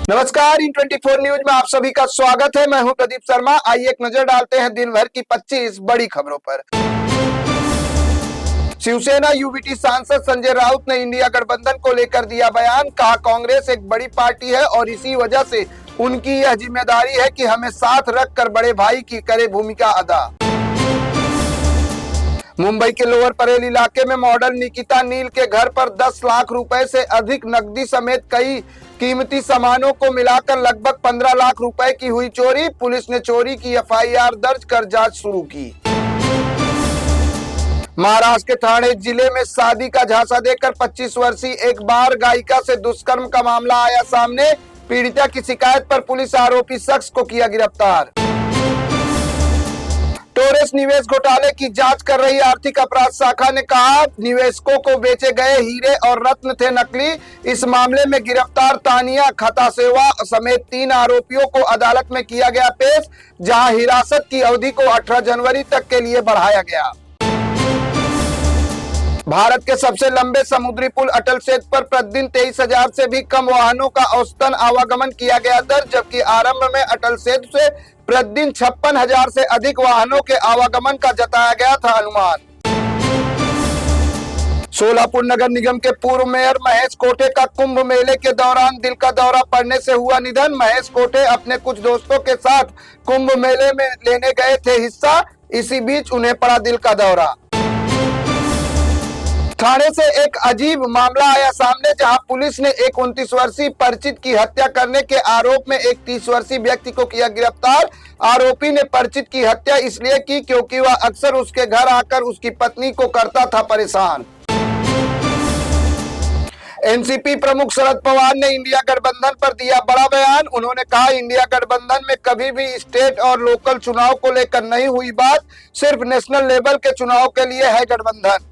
नमस्कार, इन 24 न्यूज में आप सभी का स्वागत है। मैं हूं प्रदीप शर्मा। आइए एक नजर डालते हैं दिन भर की 25 बड़ी खबरों पर। शिवसेना यूबीटी सांसद संजय राउत ने इंडिया गठबंधन को लेकर दिया बयान। कहा, कांग्रेस एक बड़ी पार्टी है और इसी वजह से उनकी यह जिम्मेदारी है कि हमें साथ रखकर बड़े भाई की करे भूमिका अदा। मुंबई के लोअर परेल इलाके में मॉडल निकिता नील के घर पर 10 लाख रुपए से अधिक नकदी समेत कई कीमती सामानों को मिलाकर लगभग 15 लाख रुपए की हुई चोरी। पुलिस ने चोरी की एफआईआर दर्ज कर जांच शुरू की। महाराष्ट्र के ठाणे जिले में शादी का झांसा देकर 25 वर्षीय एक बार गायिका से दुष्कर्म का मामला आया सामने। पीड़िता की शिकायत पर पुलिस आरोपी शख्स को किया गिरफ्तार। टोरेस निवेश घोटाले की जांच कर रही आर्थिक अपराध शाखा ने कहा, निवेशकों को बेचे गए हीरे और रत्न थे नकली। इस मामले में गिरफ्तार तानिया खतासेवा समेत 3 आरोपियों को अदालत में किया गया पेश, जहां हिरासत की अवधि को 18 जनवरी तक के लिए बढ़ाया गया। भारत के सबसे लंबे समुद्री पुल अटल सेतु पर प्रतिदिन 23,000 से भी कम वाहनों का औसतन आवागमन किया गया दर्ज, जबकि आरंभ में अटल सेतु से प्रतिदिन 56,000 से अधिक वाहनों के आवागमन का जताया गया था अनुमान। सोलापुर नगर निगम के पूर्व मेयर महेश कोठे का कुंभ मेले के दौरान दिल का दौरा पड़ने से हुआ निधन। महेश कोठे अपने कुछ दोस्तों के साथ कुंभ मेले में लेने गए थे हिस्सा, इसी बीच उन्हें पड़ा दिल का दौरा। थाने से एक अजीब मामला आया सामने, जहां पुलिस ने एक 29 वर्षीय परिचित की हत्या करने के आरोप में एक 30 वर्षीय व्यक्ति को किया गिरफ्तार। आरोपी ने परिचित की हत्या इसलिए की क्योंकि वह अक्सर उसके घर आकर उसकी पत्नी को करता था परेशान। एनसीपी प्रमुख शरद पवार ने इंडिया गठबंधन पर दिया बड़ा बयान। उन्होंने कहा, इंडिया गठबंधन में कभी भी स्टेट और लोकल चुनाव को लेकर नहीं हुई बात, सिर्फ नेशनल लेवल के चुनाव के लिए है गठबंधन।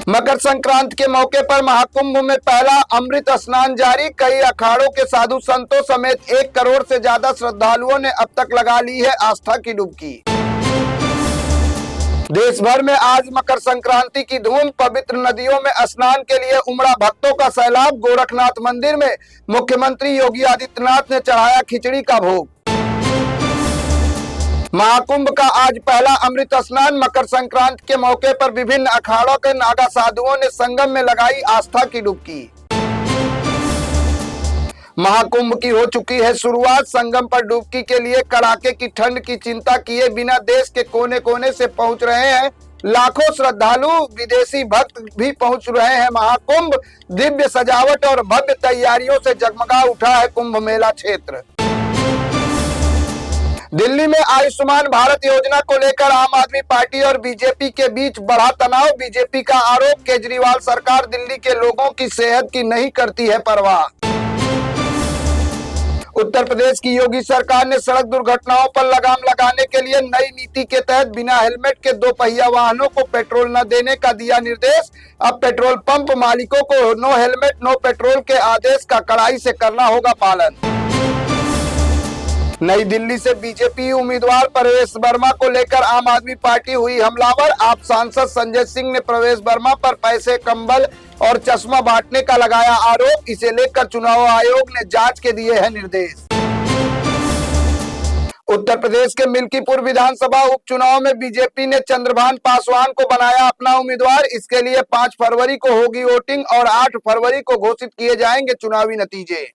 मकर संक्रांति के मौके पर महाकुंभ में पहला अमृत स्नान जारी। कई अखाड़ों के साधु संतों समेत 1 करोड़ से ज्यादा श्रद्धालुओं ने अब तक लगा ली है आस्था की डुबकी। देश भर में आज मकर संक्रांति की धूम। पवित्र नदियों में स्नान के लिए उमड़ा भक्तों का सैलाब। गोरखनाथ मंदिर में मुख्यमंत्री योगी आदित्यनाथ ने चढ़ाया खिचड़ी का भोग। महाकुंभ का आज पहला अमृत स्नान। मकर संक्रांति के मौके पर विभिन्न अखाड़ों के नागा साधुओं ने संगम में लगाई आस्था की डुबकी। महाकुंभ की हो चुकी है शुरुआत। संगम पर डुबकी के लिए कड़ाके की ठंड की चिंता किए बिना देश के कोने कोने से पहुंच रहे हैं लाखों श्रद्धालु। विदेशी भक्त भी पहुंच रहे हैं महाकुंभ। दिव्य सजावट और भव्य तैयारियों से जगमगा उठा है कुंभ मेला क्षेत्र। दिल्ली में आयुष्मान भारत योजना को लेकर आम आदमी पार्टी और बीजेपी के बीच बढ़ा तनाव। बीजेपी का आरोप, केजरीवाल सरकार दिल्ली के लोगों की सेहत की नहीं करती है परवाह। उत्तर प्रदेश की योगी सरकार ने सड़क दुर्घटनाओं पर लगाम लगाने के लिए नई नीति के तहत बिना हेलमेट के 2 पहिया वाहनों को पेट्रोल न देने का दिया निर्देश। अब पेट्रोल पंप मालिकों को नो हेलमेट नो पेट्रोल के आदेश का कड़ाई से करना होगा पालन। नई दिल्ली से बीजेपी उम्मीदवार प्रवेश वर्मा को लेकर आम आदमी पार्टी हुई हमलावर। आप सांसद संजय सिंह ने प्रवेश वर्मा पर पैसे, कंबल और चश्मा बांटने का लगाया आरोप। इसे लेकर चुनाव आयोग ने जांच के दिए हैं निर्देश। उत्तर प्रदेश के मिल्कीपुर विधानसभा उपचुनाव में बीजेपी ने चंद्रभान पासवान को बनाया अपना उम्मीदवार। इसके लिए 5 फरवरी को होगी वोटिंग और 8 फरवरी को घोषित किए जाएंगे चुनावी नतीजे।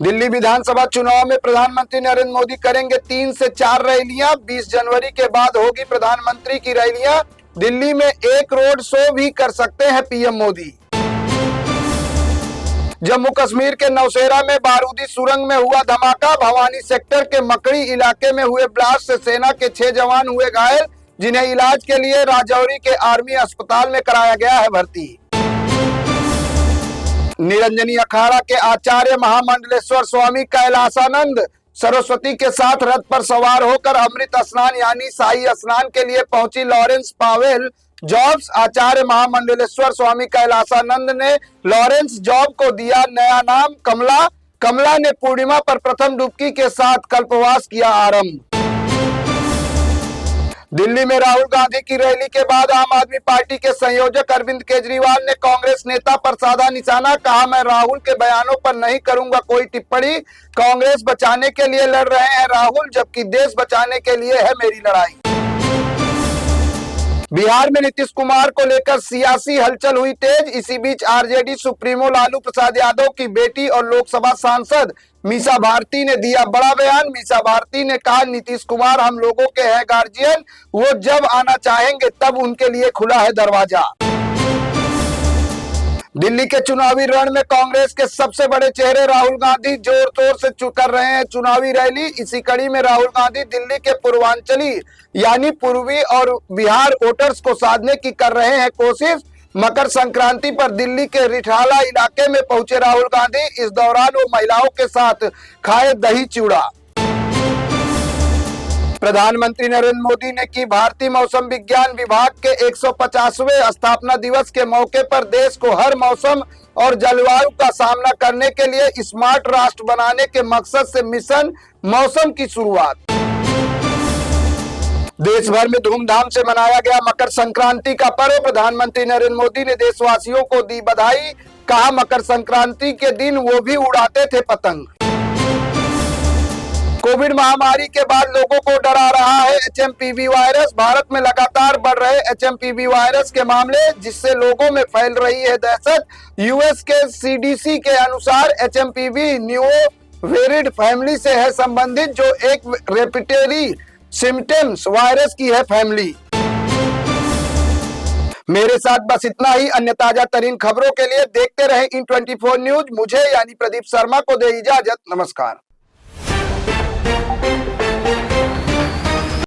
दिल्ली विधानसभा चुनाव में प्रधानमंत्री नरेंद्र मोदी करेंगे 3 से 4 रैलियां। 20 जनवरी के बाद होगी प्रधानमंत्री की रैलियां। दिल्ली में एक रोड शो भी कर सकते हैं पीएम मोदी। जम्मू कश्मीर के नौशेरा में बारूदी सुरंग में हुआ धमाका। भवानी सेक्टर के मकड़ी इलाके में हुए ब्लास्ट से सेना के 6 जवान हुए घायल, जिन्हें इलाज के लिए राजौरी के आर्मी अस्पताल में कराया गया है भर्ती। निरंजनी अखाड़ा के आचार्य महामंडलेश्वर स्वामी कैलासानंद सरस्वती के साथ रथ पर सवार होकर अमृत स्नान यानी शाही स्नान के लिए पहुंची लॉरेंस पावेल जॉब्स। आचार्य महामंडलेश्वर स्वामी कैलासानंद ने लॉरेंस जॉब को दिया नया नाम कमला। कमला ने पूर्णिमा पर प्रथम डुबकी के साथ कल्पवास किया आरंभ। दिल्ली में राहुल गांधी की रैली के बाद आम आदमी पार्टी के संयोजक अरविंद केजरीवाल ने कांग्रेस नेता पर साधा निशाना। कहा, मैं राहुल के बयानों पर नहीं करूंगा कोई टिप्पणी। कांग्रेस बचाने के लिए लड़ रहे हैं राहुल, जबकि देश बचाने के लिए है मेरी लड़ाई। बिहार में नीतीश कुमार को लेकर सियासी हलचल हुई तेज। इसी बीच आरजेडी सुप्रीमो लालू प्रसाद यादव की बेटी और लोकसभा सांसद मीसा भारती ने दिया बड़ा बयान। मीसा भारती ने कहा, नीतीश कुमार हम लोगों के हैं गार्जियन, वो जब आना चाहेंगे तब उनके लिए खुला है दरवाजा। दिल्ली के चुनावी रण में कांग्रेस के सबसे बड़े चेहरे राहुल गांधी जोर तोर से कर रहे हैं चुनावी रैली। इसी कड़ी में राहुल गांधी दिल्ली के पूर्वांचली यानी पूर्वी और बिहार वोटर्स को साधने की कर रहे हैं कोशिश। मकर संक्रांति पर दिल्ली के रिठाला इलाके में पहुंचे राहुल गांधी। इस दौरान वो महिलाओं के साथ खाए दही चूड़ा। प्रधानमंत्री नरेंद्र मोदी ने की भारतीय मौसम विज्ञान विभाग के 150वें स्थापना दिवस के मौके पर देश को हर मौसम और जलवायु का सामना करने के लिए स्मार्ट राष्ट्र बनाने के मकसद से मिशन मौसम की शुरुआत। देश भर में धूमधाम से मनाया गया मकर संक्रांति का पर्व। प्रधानमंत्री नरेंद्र मोदी ने देशवासियों को दी बधाई। कहा, मकर संक्रांति के दिन वो भी उड़ाते थे पतंग। कोविड महामारी के बाद लोगों को डरा रहा है एचएमपीवी वायरस। भारत में लगातार बढ़ रहे एचएमपीवी वायरस के मामले, जिससे लोगों में फैल रही है दहशत। यूएस के सीडीसी के अनुसार एचएमपीवी न्यू वेरिएंट फैमिली से है संबंधित, जो एक रेस्पिरेटरी सिम्टम्स वायरस की है फैमिली। मेरे साथ बस इतना ही। अन्य ताजा तरीन खबरों के लिए देखते रहे इन 24 न्यूज। मुझे यानी प्रदीप शर्मा को दे इजाजत। नमस्कार।